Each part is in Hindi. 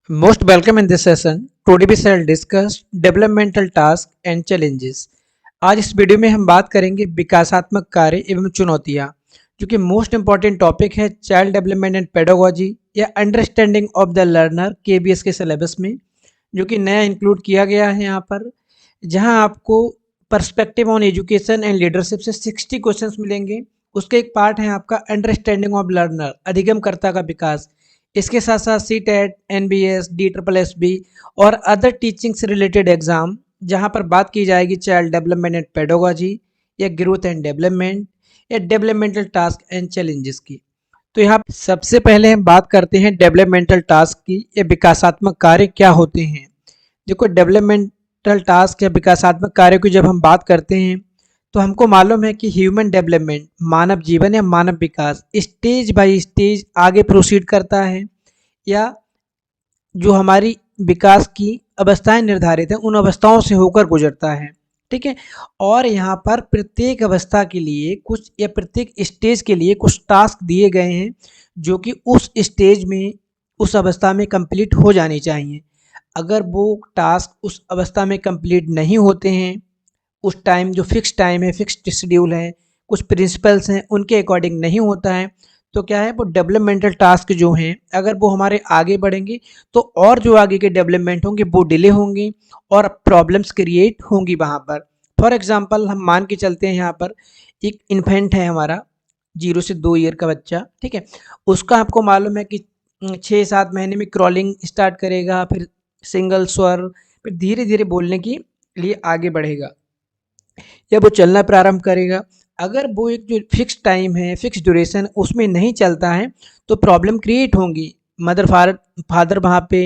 Most welcome in this session. Today we shall discuss developmental task and challenges. आज इस वीडियो में हम बात करेंगे विकासात्मक कार्य एवं चुनौतियाँ, जो कि मोस्ट इम्पॉर्टेंट टॉपिक है चाइल्ड डेवलपमेंट एंड पेडागोजी या understanding of the learner KBS के सिलेबस में, जो कि नया इंक्लूड किया गया है यहाँ पर, जहाँ आपको perspective on education and leadership से 60 क्वेश्चंस मिलेंगे। उसका एक पार्ट है आपका अंडरस्टैंडिंग ऑफ लर्नर, अधिगमकर्ता का विकास। इसके साथ साथ C TET, N B S, D triple S B और अदर टीचिंग से रिलेटेड एग्जाम, जहाँ पर बात की जाएगी चाइल्ड डेवलपमेंट एंड पेडागोजी या ग्रोथ एंड डेवलपमेंट या डेवलपमेंटल टास्क एंड चैलेंजेस की। तो यहाँ सबसे पहले हम बात करते हैं डेवलपमेंटल टास्क की या विकासात्मक कार्य क्या होते हैं। देखो, डेवलपमेंटल टास्क या विकासात्मक कार्य की जब हम बात करते हैं तो हमको मालूम है कि ह्यूमन डेवलपमेंट, मानव जीवन या मानव विकास स्टेज बाय स्टेज आगे प्रोसीड करता है, या जो हमारी विकास की अवस्थाएं निर्धारित हैं उन अवस्थाओं से होकर गुजरता है। ठीक है। और यहाँ पर प्रत्येक अवस्था के लिए कुछ या प्रत्येक स्टेज के लिए कुछ टास्क दिए गए हैं, जो कि उस स्टेज में, उस अवस्था में कंप्लीट हो जाने चाहिए। अगर वो टास्क उस अवस्था में कंप्लीट नहीं होते हैं, उस टाइम जो फिक्स टाइम है, फिक्स्ड शेड्यूल है, कुछ प्रिंसिपल्स हैं, उनके अकॉर्डिंग नहीं होता है, तो क्या है, वो डेवलपमेंटल टास्क जो हैं, अगर वो हमारे आगे बढ़ेंगे तो और जो आगे के डेवलपमेंट होंगे वो डिले होंगे और प्रॉब्लम्स क्रिएट होंगी वहाँ पर। फॉर एग्जांपल हम मान के चलते हैं, यहाँ पर एक इन्फेंट है हमारा 0 से 2 ईयर का बच्चा। ठीक है। उसका आपको मालूम है कि 6-7 महीने में क्रॉलिंग स्टार्ट करेगा, फिर सिंगल स्वर, फिर धीरे धीरे बोलने के लिए आगे बढ़ेगा या वो चलना प्रारंभ करेगा। अगर वो एक जो फिक्स टाइम है, फिक्स ड्यूरेशन, उसमें नहीं चलता है तो प्रॉब्लम क्रिएट होंगी। मदर फादर वहाँ पे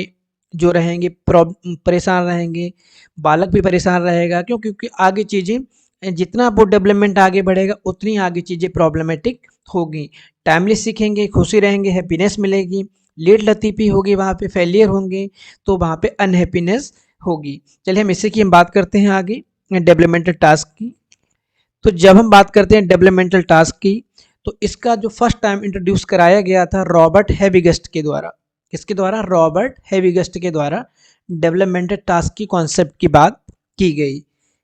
जो रहेंगे परेशान रहेंगे, बालक भी परेशान रहेगा। क्यों? क्योंकि आगे चीज़ें, जितना वो डेवलपमेंट आगे बढ़ेगा उतनी आगे चीज़ें प्रॉब्लमेटिक होगी। टाइमली सीखेंगे, खुशी रहेंगे, हैप्पीनेस मिलेगी। लेट लतीफ़ी होगी, वहाँ पे फेलियर होंगे, तो वहाँ पे अनहैप्पीनेस होगी। चलिए हम इसी की हम बात करते हैं आगे, डेवलपमेंटल टास्क की। तो जब हम बात करते हैं डेवलपमेंटल टास्क की, तो इसका जो फर्स्ट टाइम इंट्रोड्यूस कराया गया था रॉबर्ट हैविगस्ट के द्वारा। किसके द्वारा? रॉबर्ट हैविगस्ट के द्वारा डेवलपमेंटल टास्क की कॉन्सेप्ट की बात की गई।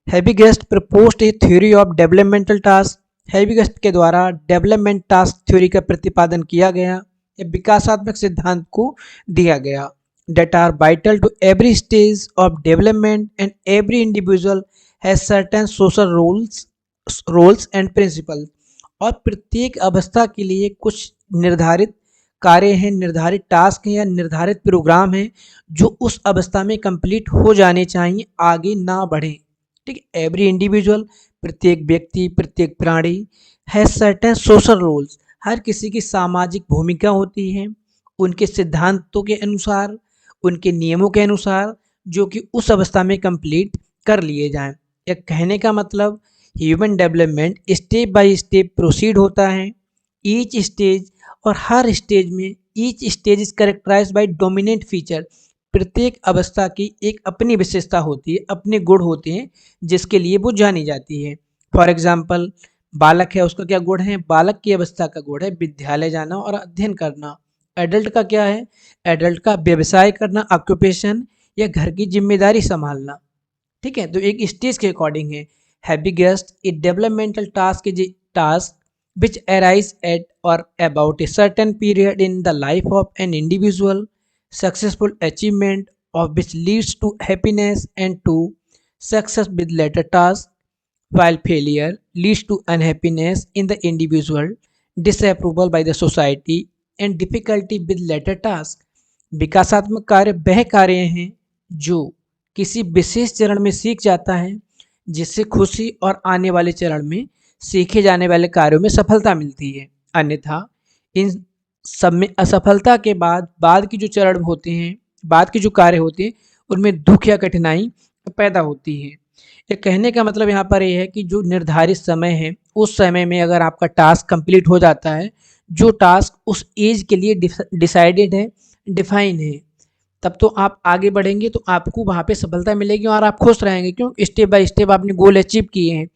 Havighurst proposed a theory of developmental task. Havighurst के द्वारा डेवलपमेंट टास्क थ्योरी का प्रतिपादन किया गया, या विकासात्मक सिद्धांत को दिया गया, that are vital to every stage of development and every individual has certain social roles and principles। और प्रत्येक अवस्था के लिए कुछ निर्धारित कार्य हैं, निर्धारित टास्क हैं या निर्धारित प्रोग्राम हैं जो उस अवस्था में कंप्लीट हो जाने चाहिए, आगे ना बढ़े। ठीक है। एवरी इंडिविजुअल, प्रत्येक व्यक्ति, प्रत्येक प्राणी, हैज सर्टेन सोशल रोल्स, हर किसी की सामाजिक भूमिका होती है, उनके सिद्धांतों के अनुसार, उनके नियमों के अनुसार, जो कि उस अवस्था में कंप्लीट कर लिए जाएं। या कहने का मतलब, human development step by step proceed होता है। ईच स्टेज, और हर स्टेज में, each stage is characterised by dominant feature. प्रत्येक अवस्था की एक अपनी विशेषता होती है, अपने गुण होते हैं जिसके लिए वो जानी जाती है। फॉर एग्जाम्पल, बालक है, उसका क्या गुण है? बालक की अवस्था का गुण है विद्यालय जाना और अध्ययन करना। एडल्ट का क्या है? एडल्ट का व्यवसाय करना, ऑक्यूपेशन, या घर की जिम्मेदारी संभालना। ठीक है। तो एक स्टेज के अकॉर्डिंग है। Havighurst a developmental task is a task which arise at or about a certain period in the life of an individual, successful achievement of which leads to happiness and to success with later tasks, while failure leads to unhappiness in the individual, disapproval by the society and difficulty with later tasks। विकासात्मक कार्य वह कार्य हैं जो किसी विशेष चरण में सीख जाता है, जिससे खुशी और आने वाले चरण में सीखे जाने वाले कार्यों में सफलता मिलती है। अन्यथा इन सब में असफलता के बाद की जो चरण होते हैं, बाद के जो कार्य होते हैं, उनमें दुख या कठिनाई पैदा होती है। ये कहने का मतलब यहाँ पर ये है कि जो निर्धारित समय है, उस समय में अगर आपका टास्क कंप्लीट हो जाता है, जो टास्क उस एज के लिए डिसाइडेड है, डिफाइन है, तब तो आप आगे बढ़ेंगे, तो आपको वहाँ पे सफलता मिलेगी और आप खुश रहेंगे। क्यों? स्टेप बाय स्टेप आपने गोल अचीव किए हैं।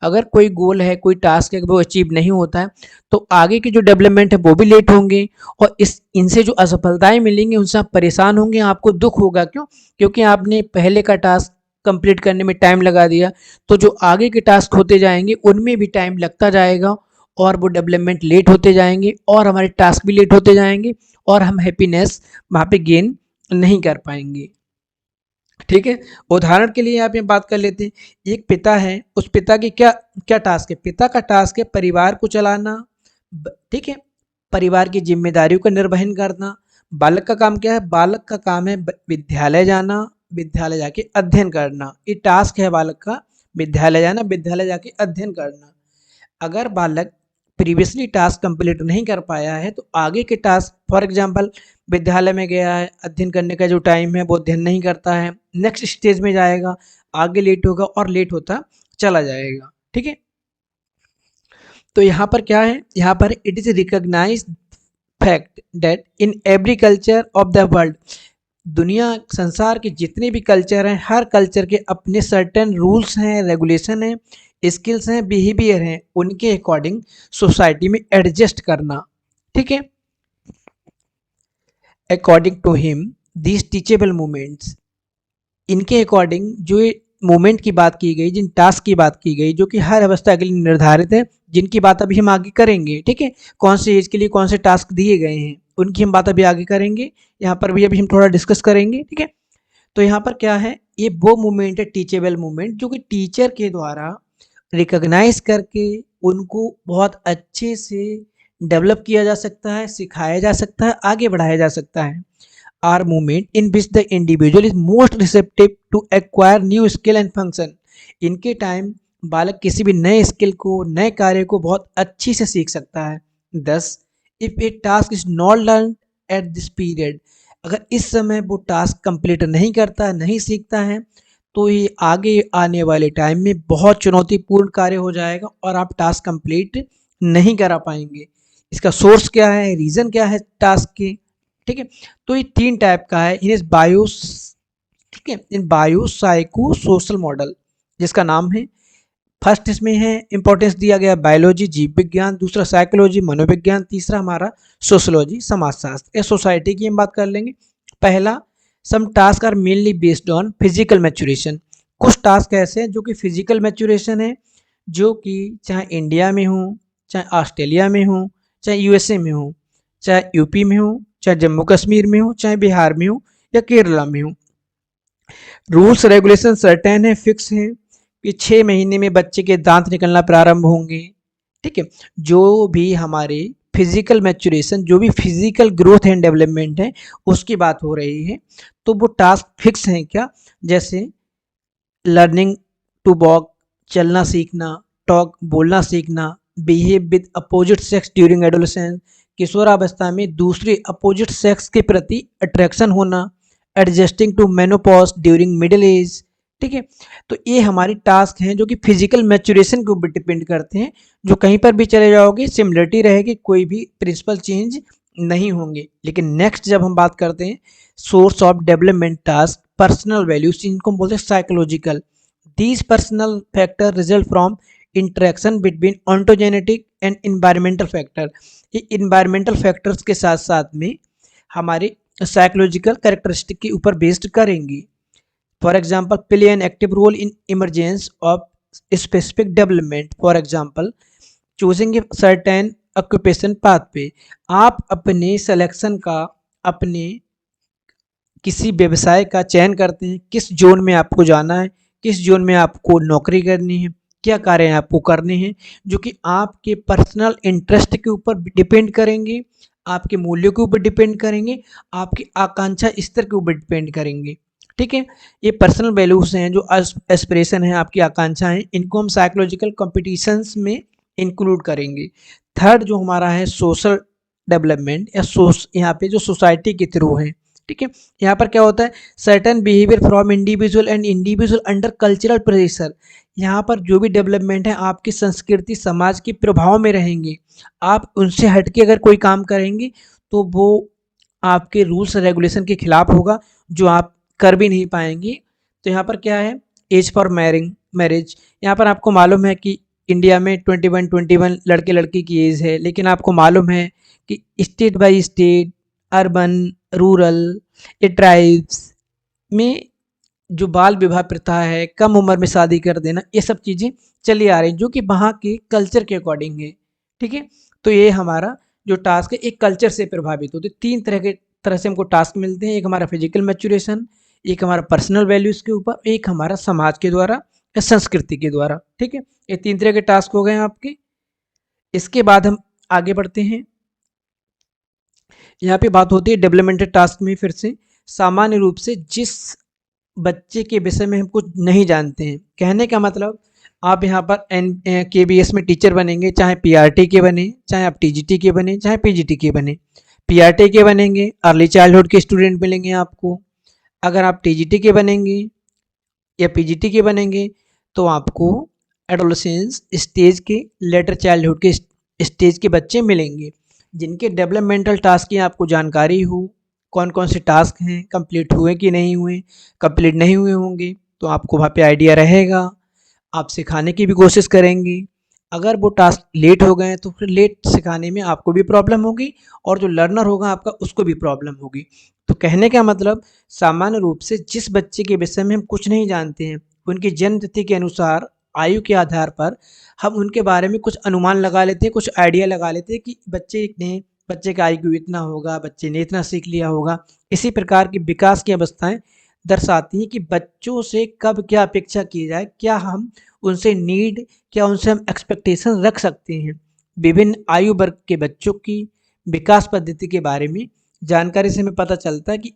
अगर कोई गोल है, कोई टास्क है, वो अचीव नहीं होता है तो आगे की जो डेवलपमेंट है वो भी लेट होंगे, और इस इनसे जो असफलताएं मिलेंगी उनसे आप परेशान होंगे, आपको दुख होगा। क्यों? क्योंकि आपने पहले का टास्क कंप्लीट करने में टाइम लगा दिया, तो जो आगे के टास्क होते जाएंगे उनमें भी टाइम लगता जाएगा, और वो डेवलपमेंट लेट होते जाएंगे, और हमारे टास्क भी लेट होते जाएंगे, और हम हैप्पीनेस वहाँ पे गेन नहीं कर पाएंगे। ठीक है। उदाहरण के लिए आप ये बात कर लेते हैं, एक पिता है, उस पिता की क्या क्या टास्क है? पिता का टास्क है परिवार को चलाना, ठीक है, परिवार की जिम्मेदारियों का निर्वहन करना। बालक का काम क्या है? बालक का काम है विद्यालय जाना, विद्यालय जाके अध्ययन करना, ये टास्क है बालक का, विद्यालय जाना, विद्यालय जाके अध्ययन करना। अगर बालक प्रीवियसली टास्क कंप्लीट नहीं कर पाया है तो आगे के टास्क, फॉर एग्जांपल विद्यालय में गया है, अध्ययन करने का जो टाइम है वो अध्ययन नहीं करता है, नेक्स्ट स्टेज में जाएगा, आगे लेट होगा और लेट होता चला जाएगा। ठीक है। तो यहाँ पर क्या है? यहाँ पर it is recognise fact that in every culture of the world, दुनिया संसार के जितने भी कल्चर हैं, हर कल्चर के अपने सर्टेन रूल्स हैं, रेगुलेशन हैं, स्किल्स हैं, बिहेवियर हैं, उनके अकॉर्डिंग सोसाइटी में एडजस्ट करना। ठीक है। According to him these teachable moments, इनके अकॉर्डिंग जो मूवमेंट की बात की गई, जिन टास्क की बात की गई जो कि हर अवस्था के लिए निर्धारित है, जिनकी बात अभी हम आगे करेंगे। ठीक है। कौन से एज के लिए कौन से टास्क दिए गए हैं उनकी हम बात अभी आगे करेंगे, यहाँ पर भी अभी हम थोड़ा डिस्कस करेंगे। ठीक है। तो यहाँ पर क्या है? ये वो मूवमेंट है, टीचेबल मूवमेंट, जो कि टीचर के द्वारा रिकॉग्नाइज करके उनको बहुत अच्छे से डेवलप किया जा सकता है, सिखाया जा सकता है, आगे बढ़ाया जा सकता है। Are movement in which the individual is most receptive to acquire new skill and function, इनके टाइम बालक किसी भी नए स्किल को, नए कार्य को बहुत अच्छी से सीख सकता है। 10 if A task is not learn at this period, अगर इस समय वो टास्क कंप्लीट नहीं करता है, नहीं सीखता है, तो ये आगे आने वाले टाइम में बहुत चुनौतीपूर्ण कार्य हो जाएगा और आप टास्क कंप्लीट नहीं करा पाएंगे। इसका सोर्स क्या है? रीज़न क्या है टास्क के? ठीक है। तो ये 3 टाइप का है, इन इज बायोस, ठीक है, इन बायो साइको सोशल मॉडल, जिसका नाम है, फर्स्ट इसमें है इंपॉर्टेंस दिया गया बायोलॉजी, जीव विज्ञान, दूसरा साइकोलॉजी, मनोविज्ञान, तीसरा हमारा सोशोलॉजी, समाजशास्त्र। या सोसाइटी की हम बात कर लेंगे। पहला, some task are mainly based on physical maturation, कुछ टास्क ऐसे हैं जो कि फिजिकल मैच्योरेशन है, जो कि चाहे इंडिया में हो, चाहे ऑस्ट्रेलिया में हो, चाहे यूएसए में हो, चाहे यूपी में हो, चाहे जम्मू कश्मीर में हो, चाहे बिहार में हो या केरला में हो। रूल्स रेगुलेशन सर्टेन है, फिक्स है कि 6 महीने में बच्चे के दांत निकलना प्रारंभ होंगे। ठीक है। जो भी हमारे फिजिकल मैच्योरेशन, जो भी फिजिकल ग्रोथ एंड डेवलपमेंट है उसकी बात हो रही है, तो वो टास्क फिक्स हैं क्या? जैसे लर्निंग टू वॉक, चलना सीखना, टॉक, बोलना सीखना, behave with opposite sex during adolescence, किशोरावस्था में दूसरे अपोजिट सेक्स के प्रति अट्रैक्शन होना, adjusting to menopause during middle age. ठीक है। तो ये हमारी टास्क हैं जो कि फिजिकल मैच्योरेशन के ऊपर डिपेंड करते हैं, जो कहीं पर भी चले जाओगे सिमिलरिटी रहेगी, कोई भी प्रिंसिपल चेंज नहीं होंगे। लेकिन नेक्स्ट जब हम बात करते हैं source of development task, personal values, इनको हम बोलते हैं psychological, these personal factor result from interaction between ontogenetic and environmental factor, ये इन्वायरमेंटल फैक्टर्स के साथ साथ में हमारे साइकोलॉजिकल कैरेक्टरिस्टिक के ऊपर बेस्ड करेंगी। For example play an active role in emergence of specific development, for example choosing a certain occupation path पे, आप अपने सिलेक्शन का, अपने किसी व्यवसाय का चयन करते हैं, किस जोन में आपको जाना है, किस जोन में आपको नौकरी करनी है, क्या कार्य आपको करने हैं, जो कि आपके पर्सनल इंटरेस्ट के ऊपर डिपेंड करेंगे, आपके मूल्यों के ऊपर डिपेंड करेंगे, आपकी आकांक्षा स्तर के ऊपर डिपेंड करेंगे। ठीक है। ये पर्सनल वैल्यूज हैं, जो एस्पिरेशन है, आपकी आकांक्षाएं, इनको हम साइकोलॉजिकल कॉम्पिटिशन्स में इंक्लूड करेंगे। थर्ड जो हमारा है सोशल डेवलपमेंट, या यहाँ पे जो सोसाइटी के थ्रू है। ठीक है। यहाँ पर क्या होता है? Certain behaviour from individual and individual under cultural pressure, यहाँ पर जो भी डेवलपमेंट है आपकी संस्कृति, समाज के प्रभाव में रहेंगे। आप उनसे हटके अगर कोई काम करेंगे तो वो आपके रूल्स रेगुलेशन के खिलाफ होगा, जो आप कर भी नहीं पाएंगे। तो यहाँ पर क्या है? एज फॉर मैरिज, यहाँ पर आपको मालूम है कि इंडिया में 21 लड़के लड़की की एज है, लेकिन आपको मालूम है कि state by state, urban, rural, ये ट्राइब्स में जो बाल विवाह प्रथा है, कम उम्र में शादी कर देना, ये सब चीज़ें चली आ रही हैं जो कि वहाँ के कल्चर के अकॉर्डिंग है। ठीक है, तो ये हमारा जो टास्क है एक कल्चर से प्रभावित होते, तीन तरह से हमको टास्क मिलते हैं। एक हमारा फिजिकल मैच्योरेशन, एक हमारा पर्सनल वैल्यूज़ के ऊपर, एक हमारा समाज के द्वारा या संस्कृति के द्वारा। ठीक है, ये तीन तरह के टास्क हो गए हैं आपके। इसके बाद हम आगे बढ़ते हैं। यहाँ पे बात होती है डेवलपमेंटल टास्क में। फिर से सामान्य रूप से जिस बच्चे के विषय में हम कुछ नहीं जानते हैं, कहने का मतलब आप यहाँ पर KBS में टीचर बनेंगे, चाहे PRT के बने, चाहे आप TGT के बने, चाहे PGT के बने। PRT के बनेंगे, अर्ली चाइल्डहुड के स्टूडेंट मिलेंगे आपको। अगर आप TGT के बनेंगे या PGT के बनेंगे तो आपको एडोलेसेंस स्टेज के, लेटर चाइल्डहुड के स्टेज के बच्चे मिलेंगे, जिनके डेवलपमेंटल टास्क की आपको जानकारी हो, कौन कौन से टास्क हैं, कंप्लीट हुए कि नहीं हुए। कंप्लीट नहीं हुए होंगे तो आपको वहाँ पे आइडिया रहेगा, आप सिखाने की भी कोशिश करेंगे। अगर वो टास्क लेट हो गए तो फिर लेट सिखाने में आपको भी प्रॉब्लम होगी और जो लर्नर होगा आपका उसको भी प्रॉब्लम होगी। तो कहने का मतलब सामान्य रूप से जिस बच्चे के विषय में हम कुछ नहीं जानते हैं, उनकी जन्म तिथि के अनुसार, आयु के आधार पर हम उनके बारे में कुछ अनुमान लगा लेते हैं, कुछ आइडिया लगा लेते हैं कि बच्चे का IQ इतना होगा, बच्चे ने इतना सीख लिया होगा। इसी प्रकार की विकास की अवस्थाएं दर्शाती हैं कि बच्चों से कब क्या अपेक्षा की जाए, क्या हम उनसे नीड, क्या उनसे हम एक्सपेक्टेशन रख सकते हैं। विभिन्न आयु वर्ग के बच्चों की विकास पद्धति के बारे में जानकारी से हमें पता चलता है कि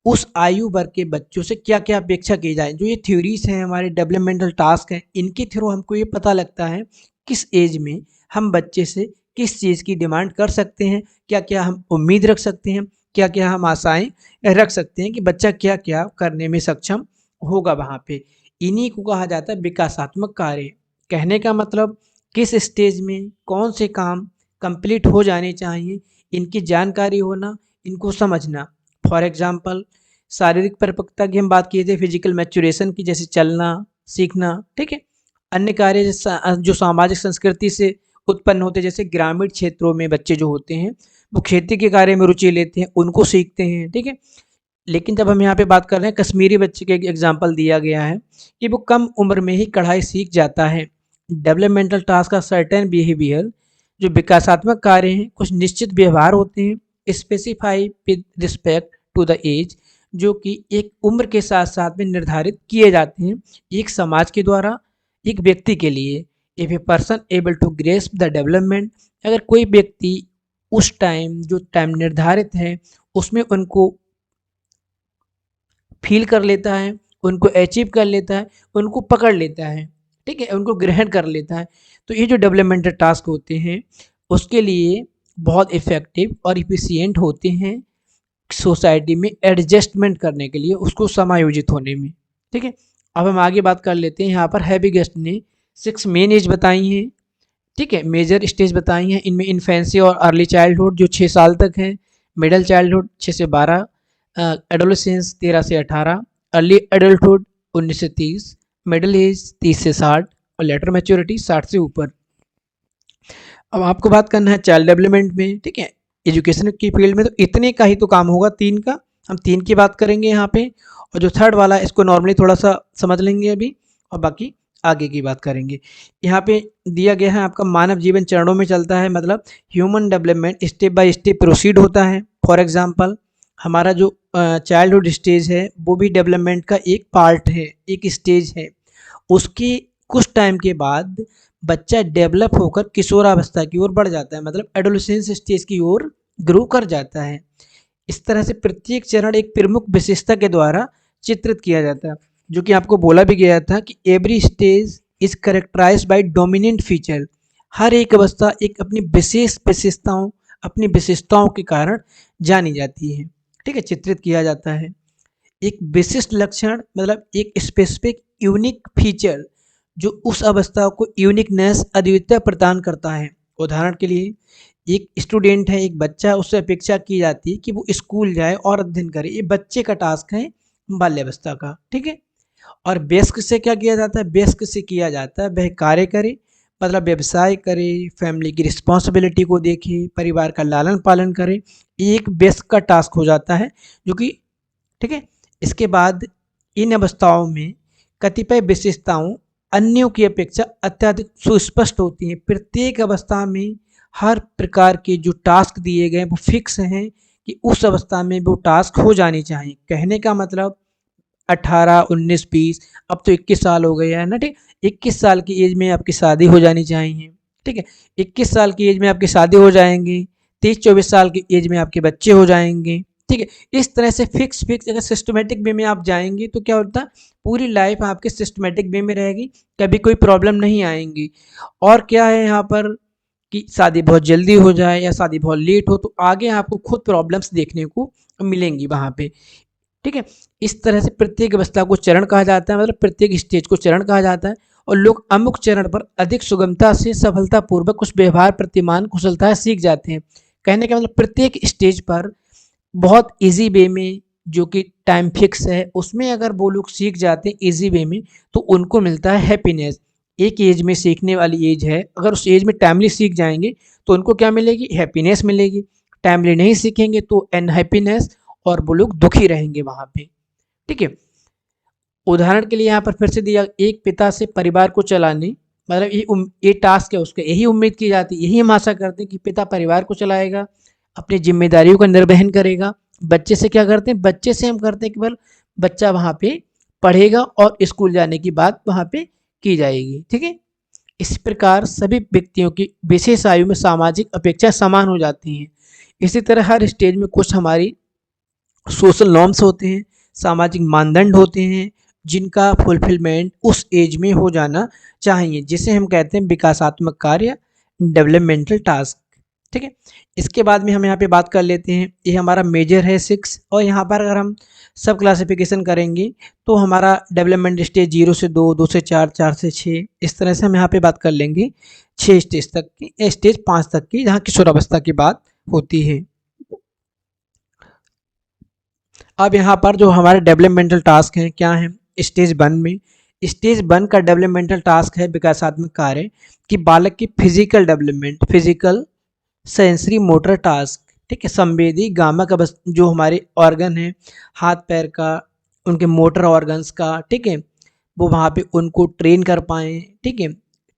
उस आयु वर्ग के बच्चों से क्या क्या अपेक्षा की जाए। जो ये थ्योरीज हैं, हमारे डेवलपमेंटल टास्क हैं, इनके थ्रू हमको ये पता लगता है किस एज में हम बच्चे से किस चीज़ की डिमांड कर सकते हैं, क्या क्या हम उम्मीद रख सकते हैं, क्या क्या हम आशाएं रख सकते हैं कि बच्चा क्या क्या करने में सक्षम होगा वहाँ पे। इन्हीं को कहा जाता है विकासात्मक कार्य। कहने का मतलब किस स्टेज में कौन से काम कंप्लीट हो जाने चाहिए, इनकी जानकारी होना, इनको समझना। फॉर एग्जाम्पल शारीरिक परिपक्वता की हम बात किए थे, फिजिकल मैच्योरेशन की, जैसे चलना, सीखना। ठीक है, अन्य कार्य जो सामाजिक संस्कृति से उत्पन्न होते हैं, जैसे ग्रामीण क्षेत्रों में बच्चे जो होते हैं वो खेती के कार्य में रुचि लेते हैं, उनको सीखते हैं। ठीक है, लेकिन जब हम यहाँ पे बात कर रहे हैं, कश्मीरी बच्चे का एक एग्जाम्पल दिया गया है कि वो कम उम्र में ही कढ़ाई सीख जाता है। डेवलपमेंटल टास्क का सर्टेन बिहेवियर, जो विकासात्मक कार्य हैं, कुछ निश्चित व्यवहार होते हैं specify with respect to the age, जो कि एक उम्र के साथ साथ में निर्धारित किए जाते हैं एक समाज के द्वारा, एक व्यक्ति के लिए। If a person able to grasp the development, अगर कोई व्यक्ति उस टाइम, जो टाइम निर्धारित है, उसमें उनको फील कर लेता है, उनको अचीव कर लेता है, उनको पकड़ लेता है। ठीक है, उनको ग्रहण कर लेता है। तो ये जो डेवलपमेंटल टास्क होते हैं उसके लिए बहुत इफ़ेक्टिव और इफ़िशिएंट होते हैं सोसाइटी में एडजस्टमेंट करने के लिए, उसको समायोजित होने में। ठीक है, अब हम आगे बात कर लेते हैं। यहाँ पर हैवी गेस्ट ने 6 मेन एज बताई हैं। ठीक है, मेजर स्टेज बताई हैं, इनमें इन्फेंसी और अर्ली चाइल्डहुड जो 6 साल तक है, मिडल चाइल्डहुड 6 से 12, एडोलेसेंस 13 से 18, अर्ली एडल्टहुड 19 से 30, मिडिल एज 30 से 60 और लेटर मैच्योरिटी 60 से ऊपर। अब आपको बात करना है चाइल्ड डेवलपमेंट में। ठीक है, एजुकेशन की फील्ड में तो इतने का ही तो काम होगा, 3 का। हम 3 की बात करेंगे यहाँ पे, और जो थर्ड वाला इसको नॉर्मली थोड़ा सा समझ लेंगे अभी, और बाकी आगे की बात करेंगे। यहाँ पे दिया गया है आपका मानव जीवन चरणों में चलता है, मतलब human development step by step proceed होता है। फॉर एग्जांपल हमारा जो चाइल्डहुड स्टेज है वो भी डेवलपमेंट का एक पार्ट है, एक स्टेज है। उसके कुछ टाइम के बाद बच्चा डेवलप होकर किशोरावस्था की ओर बढ़ जाता है, मतलब एडोलेसेंस स्टेज की ओर ग्रो कर जाता है। इस तरह से प्रत्येक चरण एक प्रमुख विशेषता के द्वारा चित्रित किया जाता है, जो कि आपको बोला भी गया था कि every stage is characterised by dominant feature. हर एक अवस्था एक अपनी अपनी विशेषताओं के कारण जानी जाती है। ठीक है, चित्रित किया जाता है। एक विशिष्ट लक्षण मतलब एक स्पेसिफिक यूनिक फीचर जो उस अवस्था को यूनिकनेस, अद्वितीयता प्रदान करता है। उदाहरण के लिए एक स्टूडेंट है, एक बच्चा, उससे अपेक्षा की जाती है कि वो स्कूल जाए और अध्ययन करे। ये बच्चे का टास्क है बाल्यावस्था का। ठीक है, और वयस्क से क्या किया जाता है? वयस्क से किया जाता है वह कार्य करे मतलब व्यवसाय करे, फैमिली की रिस्पॉन्सिबिलिटी को देखे, परिवार का लालन पालन करे, एक बेस्ट का टास्क हो जाता है जो कि ठीक है। इसके बाद इन अवस्थाओं में कतिपय विशेषताओं अन्यों की अपेक्षा अत्यधिक सुस्पष्ट होती हैं। प्रत्येक अवस्था में हर प्रकार के जो टास्क दिए गए वो फिक्स हैं कि उस अवस्था में वो टास्क हो जानी चाहिए। कहने का मतलब 18, 19, 20, अब तो 21 साल हो गए हैं ना, ठीक। 21 साल की एज में आपकी शादी हो जानी चाहिए, ठीक है। 21 साल की एज में आपकी शादी हो जाएंगी, 30-24 साल की एज में आपके बच्चे हो जाएंगे, ठीक है। इस तरह से फिक्स फिक्स अगर सिस्टमेटिक वे में आप जाएंगे तो क्या होता है, पूरी लाइफ आपके सिस्टमेटिक वे में रहेगी, कभी कोई प्रॉब्लम नहीं आएंगी। और क्या है यहाँ पर कि शादी बहुत जल्दी हो जाए या शादी बहुत लेट हो तो आगे आपको खुद प्रॉब्लम्स देखने को मिलेंगी वहाँ पे, ठीक है। इस तरह से प्रत्येक अवस्था को चरण कहा जाता है, मतलब प्रत्येक स्टेज को चरण कहा जाता है। और लोग अमुक चरण पर अधिक सुगमता से सफलतापूर्वक उस व्यवहार प्रतिमान कुशलता सीख जाते हैं। कहने का मतलब प्रत्येक स्टेज पर बहुत इजी वे में, जो कि टाइम फिक्स है उसमें अगर वो लोग सीख जाते हैं इजी वे में, तो उनको मिलता है हैप्पीनेस। एक एज में सीखने वाली एज है, अगर उस एज में टाइमली सीख जाएंगे तो उनको क्या मिलेगी, हैप्पीनेस मिलेगी। टाइमली नहीं सीखेंगे तो अनहैप्पीनेस, और वो लोग दुखी रहेंगे वहाँ पे, ठीक है। उदाहरण के लिए यहाँ पर फिर से दिया, एक पिता से परिवार को चलाने, मतलब ये टास्क है उसका, यही उम्मीद की जाती है, यही हम आशा करते हैं कि पिता परिवार को चलाएगा, अपनी जिम्मेदारियों का निर्वहन करेगा। बच्चे से क्या करते हैं, बच्चे से हम करते हैं केवल बच्चा वहाँ पे पढ़ेगा और स्कूल जाने की बात वहाँ पे की जाएगी, ठीक है। इस प्रकार सभी व्यक्तियों की विशेष आयु में सामाजिक अपेक्षा समान हो जाती हैं। इसी तरह हर स्टेज में कुछ हमारी सोशल नॉर्म्स होते हैं, सामाजिक मानदंड होते हैं, जिनका फुलफिलमेंट उस एज में हो जाना चाहिए, जिसे हम कहते हैं विकासात्मक कार्य, डेवलपमेंटल टास्क, ठीक है। इसके बाद में हम यहाँ पे बात कर लेते हैं, ये हमारा मेजर है 6, और यहाँ पर अगर हम सब क्लासिफिकेशन करेंगे तो हमारा डेवलपमेंट स्टेज 0 से 2, 2 से 4, 4 से 6, इस तरह से हम यहाँ पे बात कर लेंगे 6 स्टेज तक की, स्टेज 5 तक की, जहाँ किशोरावस्था की बात होती है। अब यहाँ पर जो हमारे डेवलपमेंटल टास्क हैं क्या हैं, स्टेज 1 में, स्टेज 1 का डेवलपमेंटल टास्क है विकासात्मक कार्य कि बालक की physical development, physical sensory motor task, ठीक है, संवेदी गामक जो हमारे ऑर्गन है हाथ पैर का, उनके मोटर ऑर्गन्स का, ठीक है, वो वहाँ पे उनको ट्रेन कर पाएँ, ठीक है।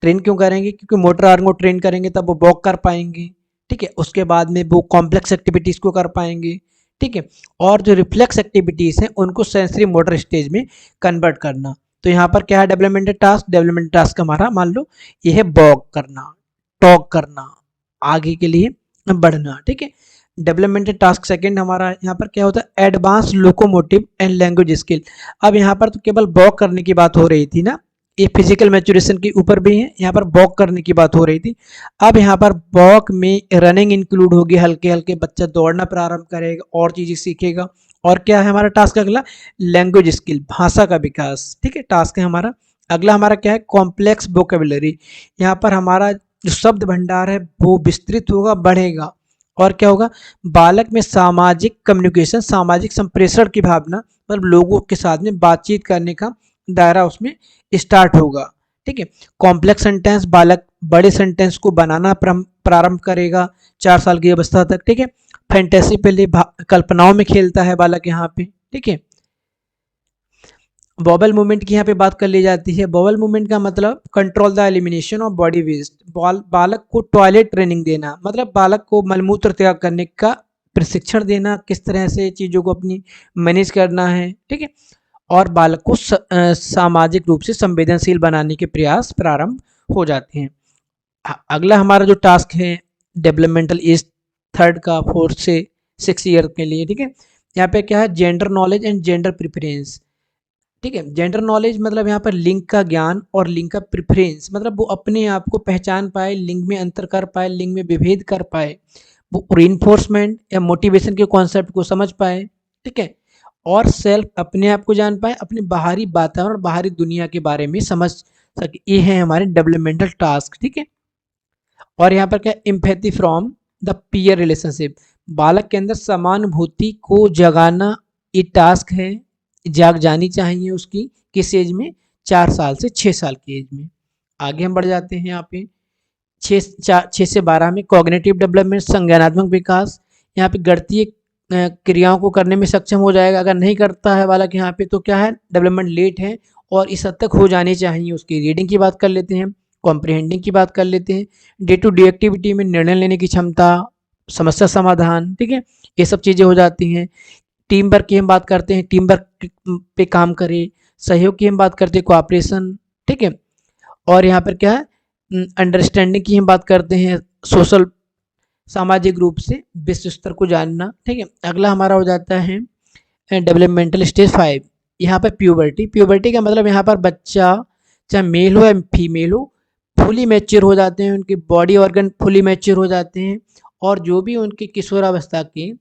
ट्रेन क्यों करेंगे, क्योंकि मोटर आर्म को ट्रेन करेंगे तब वो वॉक कर पाएंगे, ठीक है। उसके बाद में वो कॉम्प्लेक्स एक्टिविटीज़ को कर पाएंगे, ठीक है। और जो रिफ्लेक्स एक्टिविटीज़ हैं उनको सेंसरी मोटर स्टेज में कन्वर्ट करना। तो यहाँ पर क्या है डेवलपमेंटल टास्क, डेवलपमेंटल टास्क हमारा मान लो ये है वॉक करना, टॉक करना, आगे के लिए बढ़ना, ठीक है। डेवलपमेंटल टास्क सेकंड हमारा यहाँ पर क्या होता है, advance locomotive and language skill. अब यहाँ पर तो केवल वॉक करने की बात हो रही थी ना, ये फिजिकल मैच्योरेशन के ऊपर भी है, यहाँ पर वॉक करने की बात हो रही थी। अब यहाँ पर वॉक में रनिंग इंक्लूड होगी, हल्के हल्के बच्चा दौड़ना प्रारंभ करेगा और चीज़ें सीखेगा। और क्या है हमारा टास्क अगला, लैंग्वेज स्किल, भाषा का विकास, ठीक है, टास्क है हमारा। अगला हमारा क्या है, कॉम्प्लेक्स वोकेबुलरी, यहाँ पर हमारा जो शब्द भंडार है वो विस्तृत होगा, बढ़ेगा। और क्या होगा, बालक में सामाजिक कम्युनिकेशन, सामाजिक संप्रेषण की भावना, मतलब लोगों के साथ में बातचीत करने का दायरा उसमें स्टार्ट होगा, ठीक है। कॉम्प्लेक्स सेंटेंस, बालक बड़े सेंटेंस को बनाना प्रारंभ करेगा 4 साल की अवस्था तक, ठीक है। फैंटेसी पे लिए कल्पनाओं में खेलता है बालक यहाँ पे, ठीक है। बॉबल मूवमेंट की यहाँ पे बात कर ली जाती है। बॉबल मूवमेंट का मतलब control the elimination of body waste, बालक को टॉयलेट ट्रेनिंग देना, मतलब बालक को मलमूत्र त्याग करने का प्रशिक्षण देना, किस तरह से चीज़ों को अपनी मैनेज करना है, ठीक है। और बालक को सामाजिक रूप से संवेदनशील बनाने के प्रयास प्रारंभ हो जाते हैं। अगला हमारा जो टास्क है डेवलपमेंटल एज 3 का 4 से 6 ईयर के लिए, ठीक है। यहाँ पे क्या है, gender knowledge and gender preference, ठीक है। जेंडर नॉलेज मतलब यहाँ पर लिंग का ज्ञान और लिंग का प्रेफरेंस, मतलब वो अपने आप को पहचान पाए, लिंग में अंतर कर पाए, लिंग में विभेद कर पाए, वो रीइंफोर्समेंट या मोटिवेशन के कॉन्सेप्ट को समझ पाए, ठीक है। और सेल्फ, अपने आप को जान पाए, अपने बाहरी वातावरण, बाहरी दुनिया के बारे में समझ सके, ये है हमारे डेवलपमेंटल टास्क, ठीक है। और यहाँ पर क्या, empathy from the peer relationship, बालक के अंदर समानुभूति को जगाना, ये टास्क है, जाग जानी चाहिए उसकी, किस एज में, 4 साल से 6 साल की एज में। आगे हम बढ़ जाते हैं यहाँ पे 6 से 12 में कॉग्निटिव डेवलपमेंट, संज्ञानात्मक विकास। यहाँ पे गणितीय क्रियाओं को करने में सक्षम हो जाएगा। अगर नहीं करता है वाला कि यहाँ पे तो क्या है, डेवलपमेंट लेट है और इस हद तक हो जानी चाहिए। उसकी रीडिंग की बात कर लेते हैं, कॉम्प्रिहेंडिंग की बात कर लेते हैं, डे टू डे एक्टिविटी में निर्णय लेने की क्षमता, समस्या समाधान, ठीक है, ये सब चीज़ें हो जाती हैं। टीम वर्क की हम बात करते हैं, टीम वर्क पे काम करे। सहयोग की हम बात करते हैं, कोऑपरेशन, ठीक है। और यहाँ पर क्या है, अंडरस्टैंडिंग की हम बात करते हैं, सोशल, सामाजिक रूप से विश्व स्तर को जानना, ठीक है। अगला हमारा हो जाता है डेवलपमेंटल स्टेज 5। यहाँ पर प्यूबर्टी। प्यूबर्टी का मतलब यहाँ पर बच्चा चाहे मेल हो या फीमेल हो, फुली मैच्योर हो जाते हैं, उनके बॉडी ऑर्गन फुली मैच्योर हो जाते हैं और जो भी उनकी किशोरावस्था के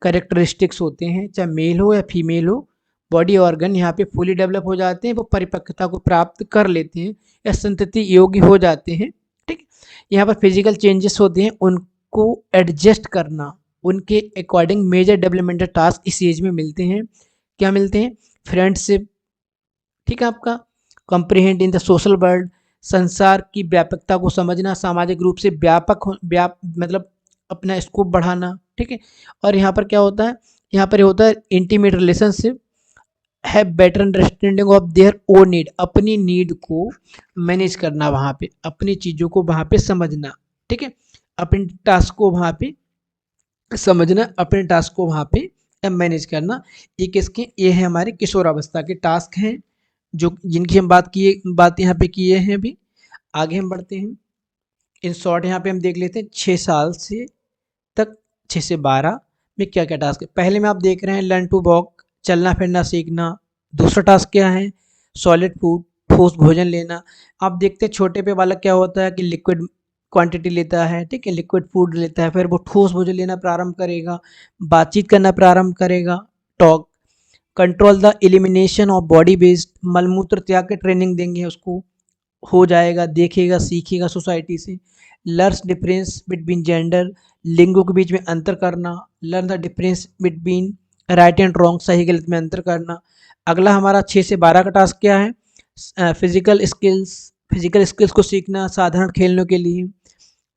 करेक्टरिस्टिक्स होते हैं, चाहे मेल हो या फीमेल हो, बॉडी ऑर्गन यहाँ पे फुली डेवलप हो जाते हैं, वो परिपक्वता को प्राप्त कर लेते हैं या संतति योग्य हो जाते हैं, ठीक है। यहाँ पर फिजिकल चेंजेस होते हैं, उनको एडजस्ट करना, उनके अकॉर्डिंग मेजर डेवलपमेंटल टास्क इस एज में मिलते हैं। क्या मिलते हैं, फ्रेंडशिप, ठीक है, आपका comprehend in the social world, संसार की व्यापकता को समझना, सामाजिक रूप से मतलब अपना स्कोप बढ़ाना, ठीक है। और यहाँ पर क्या होता है, यहाँ पर होता है इंटीमेट रिलेशनशिप, है better understanding of their own need, अपनी नीड को मैनेज करना, वहाँ पे अपनी चीज़ों को वहाँ पे समझना, ठीक है, अपने टास्क को वहाँ पे समझना, अपने टास्क को वहाँ पे मैनेज करना। एक इसके ये है हमारे किशोरावस्था के टास्क हैं जो जिनकी हम बात यहाँ पे किए हैं। अभी आगे हम बढ़ते हैं। इन शॉर्ट यहाँ पे हम देख लेते हैं 6 साल से तक, 6 से 12 में क्या क्या टास्क है। पहले में आप देख रहे हैं लर्न टू वॉक, चलना फिरना सीखना। दूसरा टास्क क्या है, सॉलिड फूड, ठोस भोजन लेना। आप देखते हैं छोटे पे वाला क्या होता है कि लिक्विड क्वांटिटी लेता है, ठीक है, लिक्विड फूड लेता है, फिर वो ठोस भोजन लेना प्रारंभ करेगा, बातचीत करना प्रारंभ करेगा, talk, control the elimination of body waste, मलमूत्र त्याग के ट्रेनिंग देंगे उसको, हो जाएगा, देखेगा, सीखेगा सोसाइटी से। लर्न्स डिफरेंस बिटवीन जेंडर, लिंगों के बीच में अंतर करना। Learn the difference between right and wrong, सही गलत में अंतर करना। अगला हमारा 6 से 12 का टास्क क्या है, फिजिकल स्किल्स को सीखना साधारण खेलने के लिए।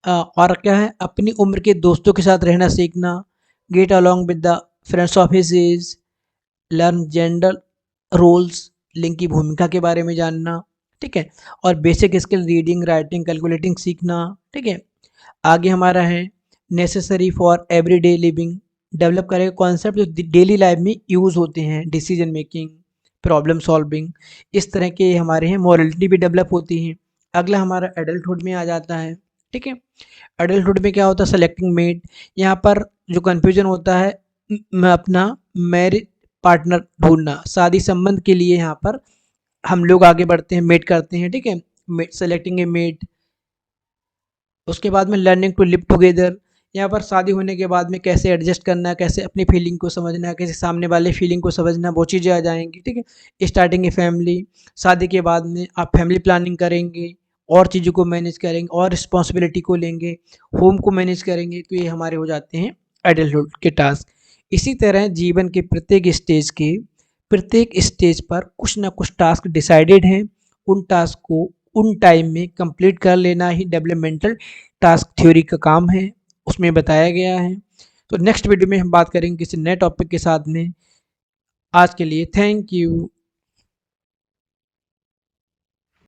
और क्या है, अपनी उम्र के दोस्तों के साथ रहना सीखना, get along with the friends of his age, learn gender roles, लिंग की भूमिका के बारे में जानना, ठीक है। और basic skill reading writing calculating सीखना, ठीक है। आगे हमारा है necessary for everyday living, develop करेगा कॉन्सेप्ट जो डेली लाइफ में यूज़ होते हैं, डिसीजन मेकिंग, प्रॉब्लम सॉल्विंग, इस तरह के हमारे हैं। मॉरलिटी भी डेवलप होती है। अगला हमारा एडल्टहुड में आ जाता है, ठीक है। एडल्टहुड में क्या होता है, सेलेक्टिंग मेट। यहाँ पर जो कन्फ्यूजन होता है, मैं अपना मैरिज पार्टनर ढूंढना, शादी संबंध के लिए यहाँ पर हम लोग आगे बढ़ते हैं, मेट करते हैं, ठीक है, सेलेक्टिंग ए मेट। उसके बाद में लर्निंग टू लिव टुगेदर, यहाँ पर शादी होने के बाद में कैसे एडजस्ट करना है, कैसे अपनी फीलिंग को समझना है, कैसे सामने वाले फीलिंग को समझना, वो चीज़ें आ जाएंगी, ठीक है। स्टार्टिंग ए फैमिली, शादी के बाद में आप फैमिली प्लानिंग करेंगे और चीज़ों को मैनेज करेंगे और रिस्पॉन्सिबिलिटी को लेंगे, होम को मैनेज करेंगे, तो ये हमारे हो जाते हैं एडल्टहुड के टास्क। इसी तरह जीवन के प्रत्येक स्टेज पर कुछ ना कुछ टास्क डिसाइडेड हैं। उन टास्क को उन टाइम में कंप्लीट कर लेना ही डेवलपमेंटल टास्क थ्योरी का काम है, उसमें बताया गया है। तो नेक्स्ट वीडियो में हम बात करेंगे किसी नए टॉपिक के साथ में। आज के लिए थैंक यू।